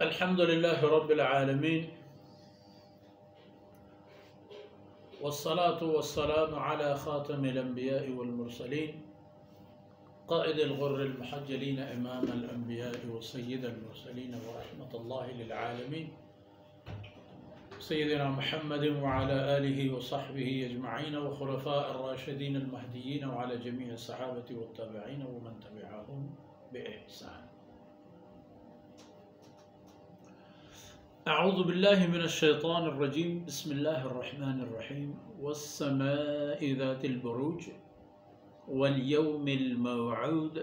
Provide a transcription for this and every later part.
الحمد لله رب العالمين والصلاة والسلام على خاتم الأنبياء والمرسلين قائد الغر المحجلين إمام الأنبياء وسيد المرسلين ورحمة الله للعالمين سيدنا محمد وعلى آله وصحبه أجمعين وخلفاء الراشدين المهديين وعلى جميع الصحابة والتابعين ومن تبعهم بإحسان. أعوذ بالله من الشيطان الرجيم. بسم الله الرحمن الرحيم. والسماء ذات البروج واليوم الموعود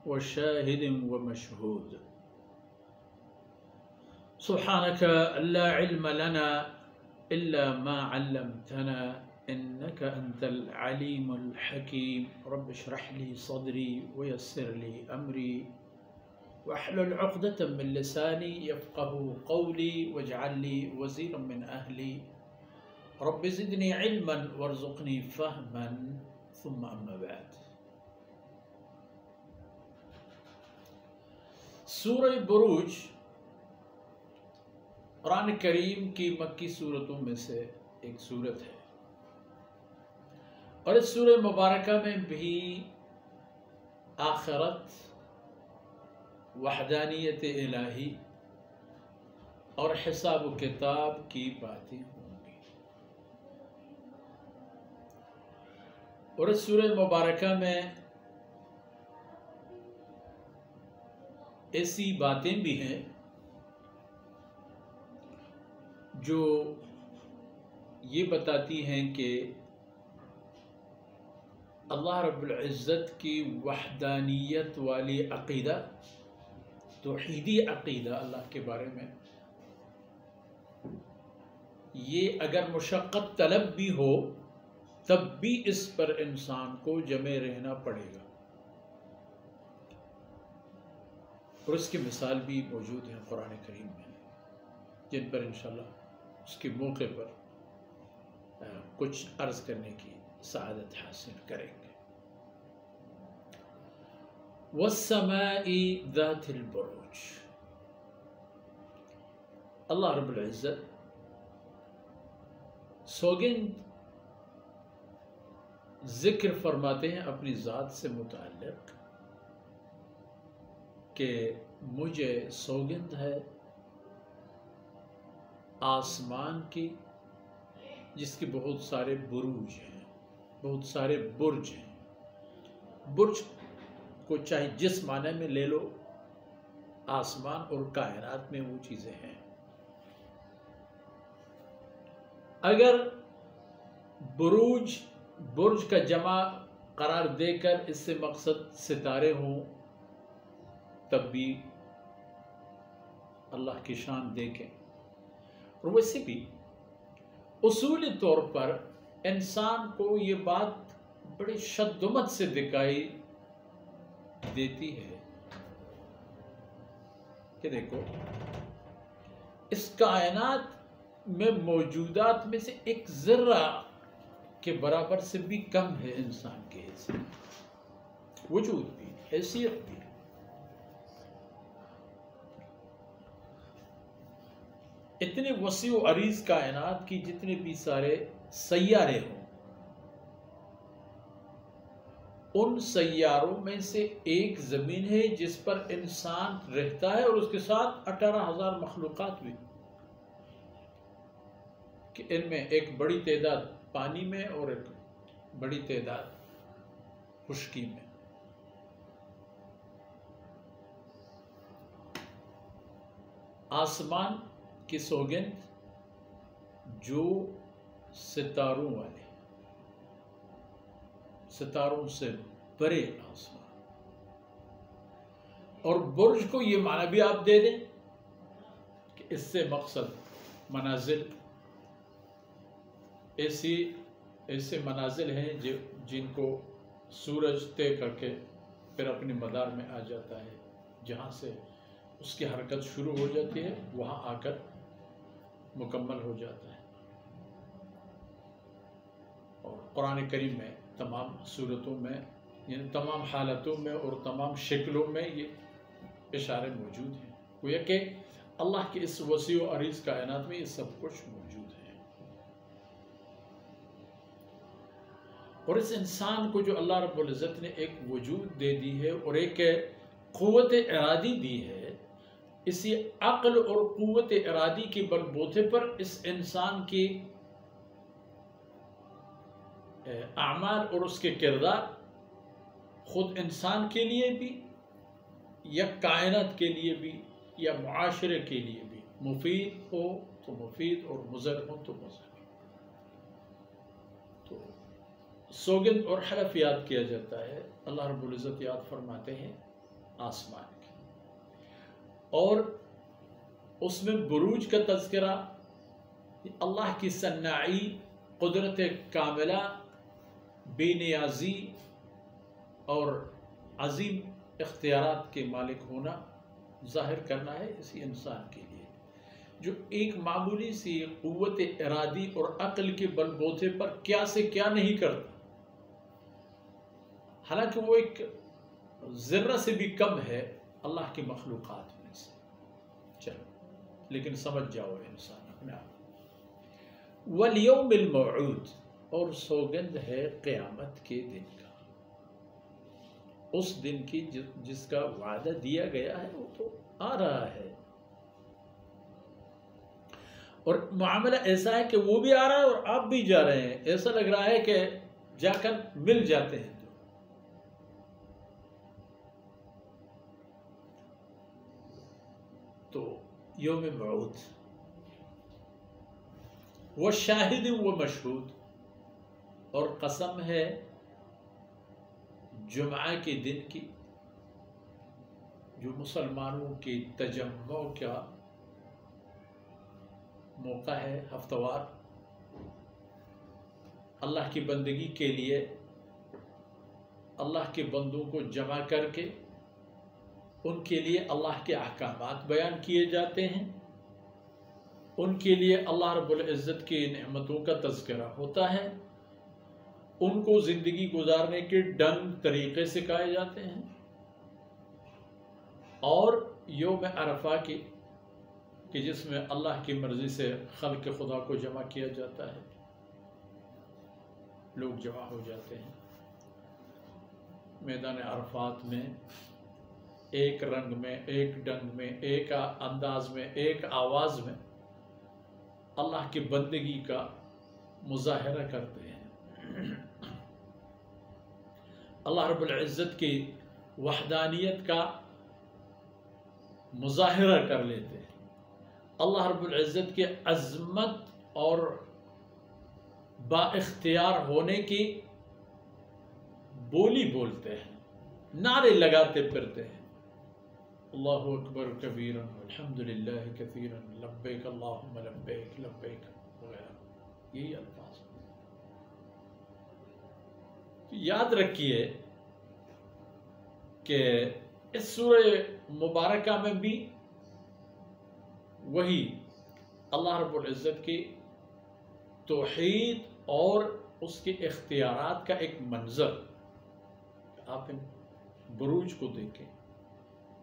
وشاهد ومشهود. سبحانك لا علم لنا إلا ما علمتنا إنك أنت العليم الحكيم. رب اشرح لي صدري ويسر لي أمري واحلل عقدة من لساني يفقه قولي واجعل لي وزيرا من أهلي رب زدني علما وارزقني فهما. ثم أما بعد. سورہ بروج قرآن کریم کی مکی سورتوں میں سے ایک سورت ہے اور اس سورہ مبارکہ میں بھی آخرت، وحدانیت الہی اور حساب و کتاب کی باتیں ہوں گی. اور اس سورہ مبارکہ میں ایسی باتیں بھی ہیں جو یہ بتاتی ہیں کہ اللہ رب العزت کی وحدانیت والی عقیدہ، توحیدی عقیدہ اللہ کے بارے میں، یہ اگر مشقت طلب بھی ہو تب بھی اس پر انسان کو جمے رہنا پڑے گا. اور اس کی مثال بھی موجود ہے قرآن کریم میں، جن پر انشاءاللہ اس کے موقع پر کچھ عرض کرنے کی سعادت حاصل کریں گے. والسماء ذات البروج. اللہ رب العزت سوگند ذکر فرماتے ہیں اپنی ذات سے متعلق کہ مجھے سوگند ہے آسمان کی جس کے بہت سارے بروج ہیں، بہت سارے برج ہیں. برج کو چاہے جس معنی میں لے لو، آسمان اور کائنات میں وہ چیزیں ہیں. اگر برج کا جمع قرار دے کر اس سے مقصد ستارے ہوں تب بھی اللہ کی شان دیکھیں. اور ویسے بھی اصولی طور پر انسان کو یہ بات بڑی شدت سے دکھائی دیتی ہے کہ دیکھو اس کائنات میں موجودات میں سے ایک ذرہ کے برابر سے بھی کم ہے انسان کے حیثیت، وجود بھی، حیثیت بھی. اتنے وسیع و عریض کائنات کی جتنے بھی سارے سیارے ہوں، ان سیاروں میں سے ایک زمین ہے جس پر انسان رہتا ہے اور اس کے ساتھ 18,000 مخلوقات بھی، کہ ان میں ایک بڑی تعداد پانی میں اور ایک بڑی تعداد خشکی میں. آسمان کی سوگند جو ستاروں والے، ستاروں سے بڑے آسمان. اور برج کو یہ معنی بھی آپ دے دیں کہ اس سے مقصد منازل، ایسے منازل ہیں جن کو سورج طے کر کے پھر اپنے مدار میں آ جاتا ہے، جہاں سے اس کی حرکت شروع ہو جاتی ہے وہاں آ کر مکمل ہو جاتا ہے. اور قرآن کریم میں تمام صورتوں میں، یعنی تمام حالتوں میں اور تمام شکلوں میں یہ اشارے موجود ہیں. گویا کہ اللہ کے اس وسیع و عریض کائنات میں یہ سب کچھ موجود ہے. اور اس انسان کو جو اللہ رب العزت نے ایک وجود دے دی ہے اور ایک قوت ارادی دی ہے، اسی عقل اور قوت ارادی کے بل بوتے پر اس انسان کے اعمال اور اس کے کردار خود انسان کے لیے بھی یا کائنات کے لیے بھی یا معاشرے کے لیے بھی مفید ہو تو مفید اور مضر ہو تو مضر. تو سوگند اور حلف یاد کیا جاتا ہے. اللہ رب العزت یاد فرماتے ہیں آسمان کی، اور اس میں بروج کا تذکرہ، اللہ کی صناعی، قدرت کاملہ، بے نیازی اور عظیم اختیارات کے مالک ہونا ظاہر کرنا ہے اسی انسان کے لیے جو ایک معمولی سی قوت ارادی اور عقل کے بل بوتے پر کیا سے کیا نہیں کرتا، حالانکہ وہ ایک ذرہ سے بھی کم ہے اللہ کی مخلوقات میں سے. چلو لیکن سمجھ جاؤ انسان اپنے آپ. والیوم الموعود، اور سوگند ہے قیامت کے دن کا، اس دن کی جس کا وعدہ دیا گیا ہے وہ تو آ رہا ہے. اور معاملہ ایسا ہے کہ وہ بھی آ رہا ہے اور آپ بھی جا رہے ہیں. ایسا لگ رہا ہے کہ جا کر مل جاتے ہیں. تو یوم موعود وہ شاہد و مشہود، اور قسم ہے جمعہ کے دن کی جو مسلمانوں کے تجمع کا موقع ہے، ہفتہ وار اللہ کی بندگی کے لیے اللہ کے بندوں کو جمع کر کے ان کے لیے اللہ کے احکامات بیان کیے جاتے ہیں، ان کے لیے اللہ رب العزت کی نعمتوں کا تذکرہ ہوتا ہے، ان کو زندگی گزارنے کے ڈنگ طریقے سکھائے جاتے ہیں. اور یوم عرفہ کی کہ جس میں اللہ کی مرضی سے خلق خدا کو جمع کیا جاتا ہے، لوگ جمع ہو جاتے ہیں میدان عرفات میں، ایک رنگ میں، ایک ڈنگ میں، ایک انداز میں، ایک آواز میں اللہ کی بندگی کا مظاہرہ کرتے ہیں، اللہ رب العزت کی وحدانیت کا مظاہرہ کر لیتے ہیں، اللہ رب العزت کی عظمت اور با اختیار ہونے کی بولی بولتے ہیں، نعرے لگاتے پھرتے ہیں، اللہ اکبر کبیرا الحمدللہ کثیرا لبیک اللہم لبیک لبیک وغیرہ، یہی الفاظ. یاد رکھیے کہ اس سورہ مبارکہ میں بھی وہی اللہ رب العزت کی توحید اور اس کے اختیارات کا ایک منظر. آپ ان بروج کو دیکھیں،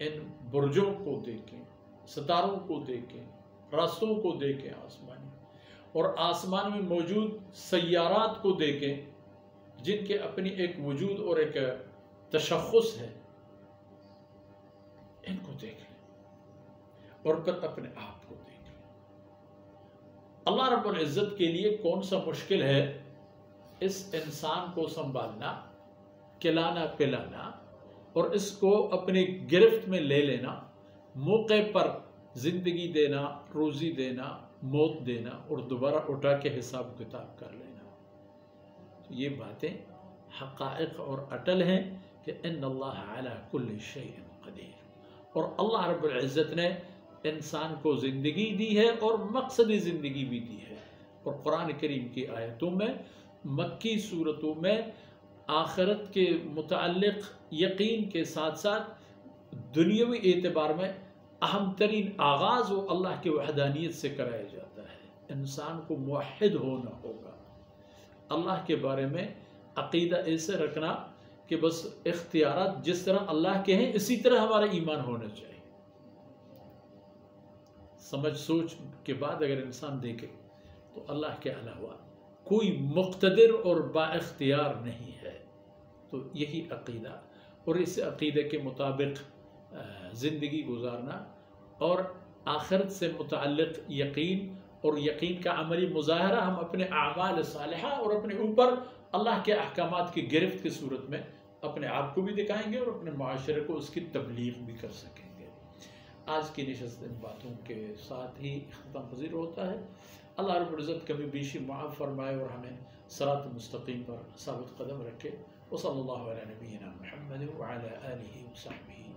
ان برجوں کو دیکھیں، ستاروں کو دیکھیں، راستوں کو دیکھیں آسمانی، اور آسمان میں موجود سیارات کو دیکھیں جن کے اپنی ایک وجود اور ایک تشخص ہے، ان کو دیکھ لیں اور پھر اپنے آپ کو دیکھ لیں. اللہ رب العزت کے لیے کون سا مشکل ہے اس انسان کو سنبھالنا، کھلانا پلانا اور اس کو اپنی گرفت میں لے لینا، موقع پر زندگی دینا، روزی دینا، موت دینا اور دوبارہ اٹھا کے حساب کتاب کر لینا. تو یہ باتیں حقائق اور اٹل ہیں کہ ان اللہ علی کل شیء قدیر، اور اللہ رب العزت نے انسان کو زندگی دی ہے اور مقصدی زندگی بھی دی ہے. اور قرآن کریم کی آیتوں میں، مکی صورتوں میں آخرت کے متعلق یقین کے ساتھ ساتھ دنیاوی اعتبار میں اہم ترین آغاز وہ اللہ کی وحدانیت سے کرایا جاتا ہے. انسان کو موحد ہونا ہوگا، اللہ کے بارے میں عقیدہ ایسے رکھنا کہ بس اختیارات جس طرح اللہ کے ہیں اسی طرح ہمارا ایمان ہونا چاہیے. سمجھ سوچ کے بعد اگر انسان دیکھے تو اللہ کے علاوہ کوئی مقتدر اور با اختیار نہیں ہے. تو یہی عقیدہ اور اس عقیدے کے مطابق زندگی گزارنا اور آخرت سے متعلق یقین اور یقین کا عملی مظاہرہ ہم اپنے اعمال صالحہ اور اپنے اوپر اللہ کے احکامات کی گرفت کی صورت میں اپنے آپ کو بھی دکھائیں گے اور اپنے معاشرے کو اس کی تبلیغ بھی کر سکیں گے. آج کی نشست ان باتوں کے ساتھ ہی اختتام پذیر ہوتا ہے. اللہ رب العزت کمی بیشی معاف فرمائے اور ہمیں صراط مستقیم پر ثابت قدم رکھے. وصلی اللہ علی نبینا محمد وعلی آلہ وصحبہ